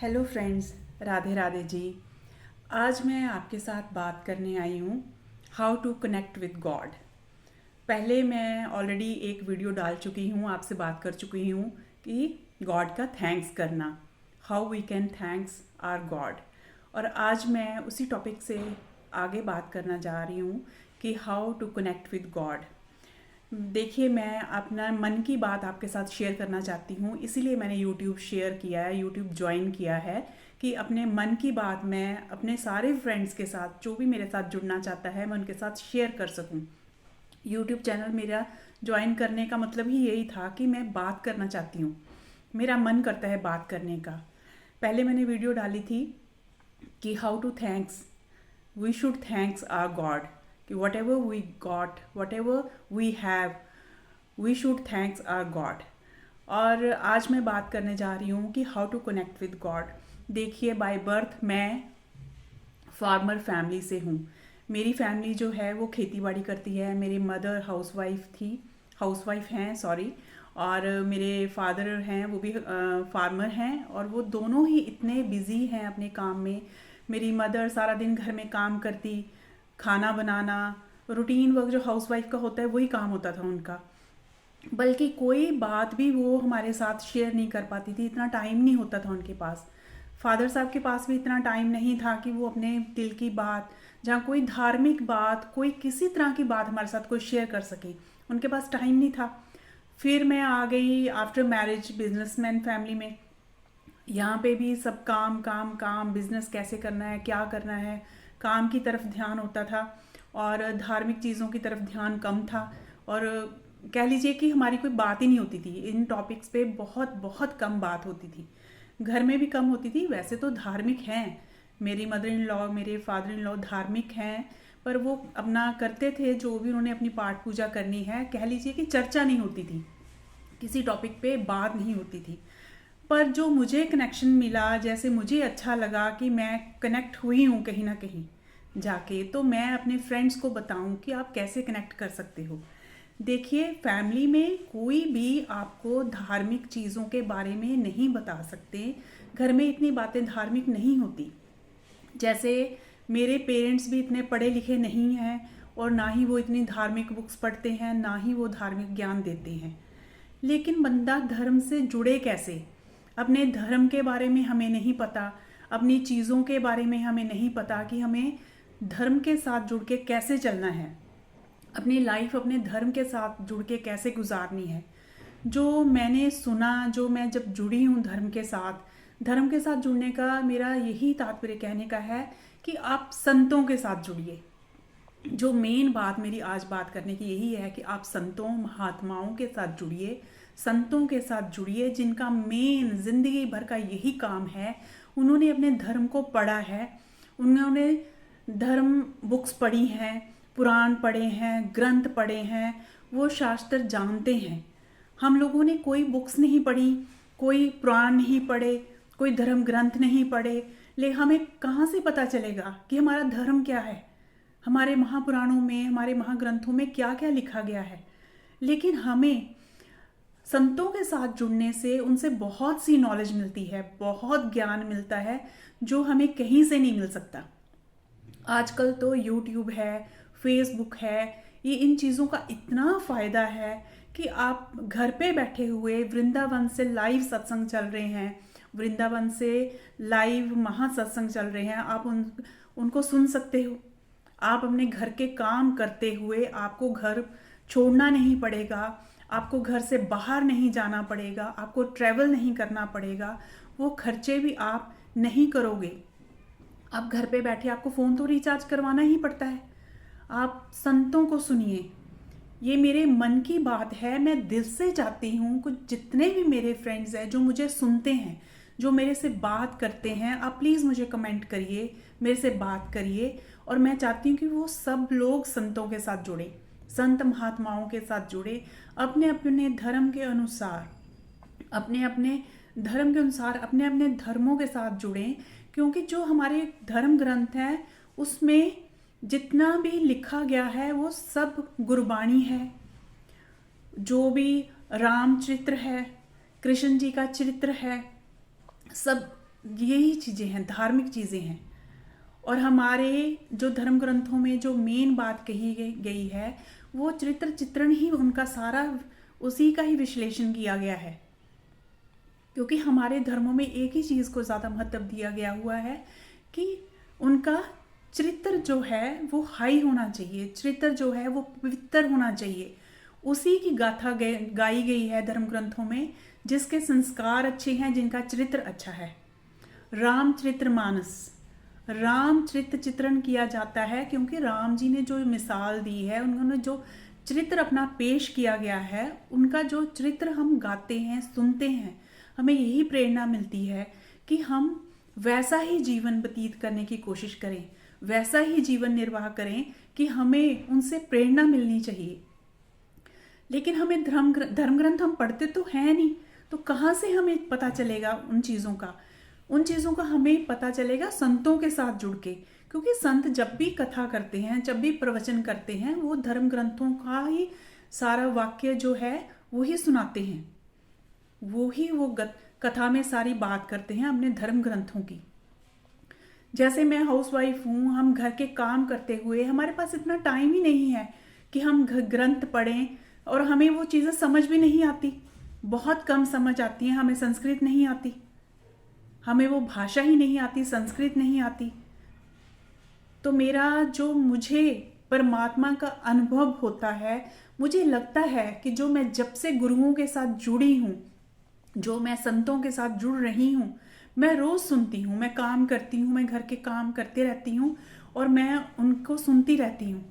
Hello friends, Radhe Radhe ji. आज मैं आपके साथ बात करने आई हूँ how to connect with God. पहले मैं ऑलरेडी एक वीडियो डाल चुकी हूँ, आपसे बात कर चुकी हूँ कि गॉड का थैंक्स करना, how we can thanks our God. और आज मैं उसी टॉपिक से आगे बात करना जा रही हूँ कि how to connect with God. देखिए, मैं अपना मन की बात आपके साथ शेयर करना चाहती हूँ, इसीलिए मैंने यूट्यूब शेयर किया है, यूट्यूब ज्वाइन किया है कि अपने मन की बात मैं अपने सारे फ्रेंड्स के साथ, जो भी मेरे साथ जुड़ना चाहता है, मैं उनके साथ शेयर कर सकूँ। यूट्यूब चैनल मेरा ज्वाइन करने का मतलब ही यही था कि मैं बात करना चाहती हूँ, मेरा मन करता है बात करने का। पहले मैंने वीडियो डाली थी कि how to thanks, we should thanks our god, कि whatever we got, whatever we have, we should thanks our God. और आज मैं बात करने जा रही हूँ कि how to connect with God. देखिए, बाय बर्थ मैं फार्मर फैमिली से हूँ। मेरी फैमिली जो है वो खेती बाड़ी करती है। मेरी मदर हाउसवाइफ हैं, सॉरी। और मेरे फादर हैं, वो भी फार्मर हैं, और वो दोनों ही इतने बिजी हैं अपने काम में। मेरी मदर सारा दिन घर में काम करती, खाना बनाना, रूटीन वर्क जो हाउसवाइफ का होता है वही काम होता था उनका। बल्कि कोई बात भी वो हमारे साथ शेयर नहीं कर पाती थी, इतना टाइम नहीं होता था उनके पास। फादर साहब के पास भी इतना टाइम नहीं था कि वो अपने दिल की बात, जहाँ कोई धार्मिक बात, कोई किसी तरह की बात हमारे साथ कोई शेयर कर सके, उनके पास टाइम नहीं था। फिर मैं आ गई आफ्टर मैरिज बिजनेसमैन फैमिली में। यहाँ पे भी सब काम काम काम, बिजनेस कैसे करना है, क्या करना है, काम की तरफ ध्यान होता था और धार्मिक चीज़ों की तरफ ध्यान कम था। और कह लीजिए कि हमारी कोई बात ही नहीं होती थी इन टॉपिक्स पे, बहुत बहुत कम बात होती थी। घर में भी कम होती थी। वैसे तो धार्मिक हैं, मेरी मदर इन लॉ, मेरे फादर इन लॉ धार्मिक हैं, पर वो अपना करते थे जो भी उन्होंने अपनी पाठ पूजा करनी है। कह लीजिए कि चर्चा नहीं होती थी, किसी टॉपिक पे बात नहीं होती थी। पर जो मुझे कनेक्शन मिला, जैसे मुझे अच्छा लगा कि मैं कनेक्ट हुई हूँ कहीं ना कहीं जाके, तो मैं अपने फ्रेंड्स को बताऊँ कि आप कैसे कनेक्ट कर सकते हो। देखिए, फैमिली में कोई भी आपको धार्मिक चीज़ों के बारे में नहीं बता सकते। घर में इतनी बातें धार्मिक नहीं होती। जैसे मेरे पेरेंट्स भी इतने पढ़े लिखे नहीं हैं, और ना ही वो इतनी धार्मिक बुक्स पढ़ते हैं, ना ही वो धार्मिक ज्ञान देते हैं। लेकिन बंदा धर्म से जुड़े कैसे? अपने धर्म के बारे में हमें नहीं पता, अपनी चीज़ों के बारे में हमें नहीं पता कि हमें धर्म के साथ जुड़ के कैसे चलना है, अपनी लाइफ अपने धर्म के साथ जुड़ के कैसे गुजारनी है। जो मैंने सुना, जो मैं जब जुड़ी हूँ धर्म के साथ जुड़ने का मेरा यही तात्पर्य कहने का है कि आप संतों के साथ जुड़िए। जो मेन बात मेरी आज बात करने की यही है कि आप संतों महात्माओं के साथ जुड़िए, संतों के साथ जुड़िए जिनका मेन जिंदगी भर का यही काम है। उन्होंने अपने धर्म को पढ़ा है, उन्होंने धर्म बुक्स पढ़ी हैं, पुराण पढ़े हैं, ग्रंथ पढ़े हैं, वो शास्त्र जानते हैं। हम लोगों ने कोई बुक्स नहीं पढ़ी, कोई पुराण नहीं पढ़े, कोई धर्म ग्रंथ नहीं पढ़े, ले हमें कहाँ से पता चलेगा कि हमारा धर्म क्या है, हमारे महापुराणों में, हमारे महाग्रंथों में क्या क्या लिखा गया है। लेकिन हमें संतों के साथ जुड़ने से उनसे बहुत सी नॉलेज मिलती है, बहुत ज्ञान मिलता है जो हमें कहीं से नहीं मिल सकता। आजकल तो यूट्यूब है, फेसबुक है, ये इन चीज़ों का इतना फ़ायदा है कि आप घर पे बैठे हुए वृंदावन से लाइव सत्संग चल रहे हैं, वृंदावन से लाइव महासत्संग चल रहे हैं, आप उनको सुन सकते हो। आप अपने घर के काम करते हुए, आपको घर छोड़ना नहीं पड़ेगा, आपको घर से बाहर नहीं जाना पड़ेगा, आपको ट्रैवल नहीं करना पड़ेगा, वो खर्चे भी आप नहीं करोगे। आप घर पे बैठे, आपको फ़ोन तो रिचार्ज करवाना ही पड़ता है। आप संतों को सुनिए। ये मेरे मन की बात है, मैं दिल से चाहती हूँ कुछ जितने भी मेरे फ्रेंड्स हैं जो मुझे सुनते हैं, जो मेरे से बात करते हैं, आप प्लीज़ मुझे कमेंट करिए, मेरे से बात करिए। और मैं चाहती हूँ कि वो सब लोग संतों के साथ जुड़े, संत महात्माओं के साथ जुड़े, अपने अपने धर्म के अनुसार, अपने अपने धर्म के अनुसार, अपने अपने धर्मों के साथ जुड़ें। क्योंकि जो हमारे धर्म ग्रंथ हैं उसमें जितना भी लिखा गया है वो सब गुरबाणी है। जो भी रामचरित्र है, कृष्ण जी का चरित्र है, सब यही चीज़ें हैं, धार्मिक चीज़ें हैं। और हमारे जो धर्म ग्रंथों में जो मेन बात कही गई है वो चरित्र चित्रण ही उनका सारा, उसी का ही विश्लेषण किया गया है। क्योंकि हमारे धर्मों में एक ही चीज़ को ज़्यादा महत्व दिया गया हुआ है कि उनका चरित्र जो है वो हाई होना चाहिए, चरित्र जो है वो पवित्र होना चाहिए। उसी की गाथा गाई गई है धर्म ग्रंथों में, जिसके संस्कार अच्छे हैं, जिनका चरित्र अच्छा है। रामचरितमानस, रामचरित चित्रण किया जाता है क्योंकि राम जी ने जो मिसाल दी है, उन्होंने जो चरित्र अपना पेश किया गया है, उनका जो चरित्र हम गाते हैं, सुनते हैं, हमें यही प्रेरणा मिलती है कि हम वैसा ही जीवन व्यतीत करने की कोशिश करें, वैसा ही जीवन निर्वाह करें कि हमें उनसे प्रेरणा मिलनी चाहिए। लेकिन हमें धर्म ग्रंथ हम पढ़ते तो हैं नहीं, तो कहाँ से हमें पता चलेगा उन चीज़ों का? उन चीज़ों का हमें पता चलेगा संतों के साथ जुड़ के, क्योंकि संत जब भी कथा करते हैं, जब भी प्रवचन करते हैं, वो धर्म ग्रंथों का ही सारा वाक्य जो है वो ही सुनाते हैं, वो कथा में सारी बात करते हैं अपने धर्म ग्रंथों की। जैसे मैं हाउसवाइफ हूँ, हम घर के काम करते हुए हमारे पास इतना टाइम ही नहीं है कि हम ग्रंथ पढ़ें, और हमें वो चीज़ें समझ भी नहीं आती, बहुत कम समझ आती हैं। हमें संस्कृत नहीं आती, हमें वो भाषा ही नहीं आती, संस्कृत नहीं आती। तो मेरा जो मुझे परमात्मा का अनुभव होता है, मुझे लगता है कि जो मैं जब से गुरुओं के साथ जुड़ी हूँ, जो मैं संतों के साथ जुड़ रही हूँ, मैं रोज़ सुनती हूँ, मैं काम करती हूँ, मैं घर के काम करते रहती हूँ और मैं उनको सुनती रहती हूँ।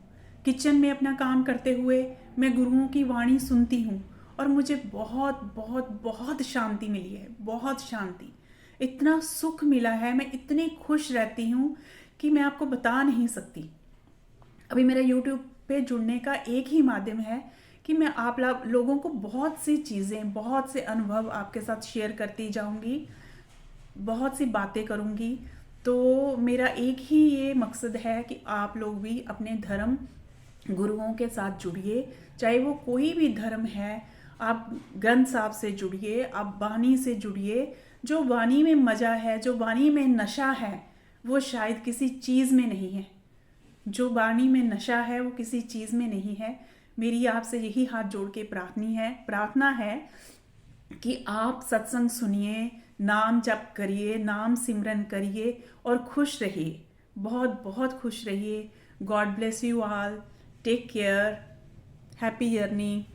किचन में अपना काम करते हुए मैं गुरुओं की वाणी सुनती हूँ और मुझे बहुत बहुत बहुत शांति मिली है, बहुत शांति, इतना सुख मिला है, मैं इतनी खुश रहती हूँ कि मैं आपको बता नहीं सकती। अभी मेरा YouTube पे जुड़ने का एक ही माध्यम है कि मैं आप लोगों को बहुत सी चीज़ें, बहुत से अनुभव आपके साथ शेयर करती जाऊंगी, बहुत सी बातें करूंगी। तो मेरा एक ही ये मकसद है कि आप लोग भी अपने धर्म गुरुओं के साथ जुड़िए, चाहे वो कोई भी धर्म है। आप ग्रंथ साहब से जुड़िए, आप वाणी से जुड़िए। जो वाणी में मज़ा है, जो वाणी में नशा है, वो शायद किसी चीज़ में नहीं है। जो वाणी में नशा है वो किसी चीज़ में नहीं है। मेरी आपसे यही हाथ जोड़ के प्रार्थना है कि आप सत्संग सुनिए, नाम जप करिए, नाम सिमरन करिए और खुश रहिए, बहुत बहुत खुश रहिए। God bless you all, take care, happy journey.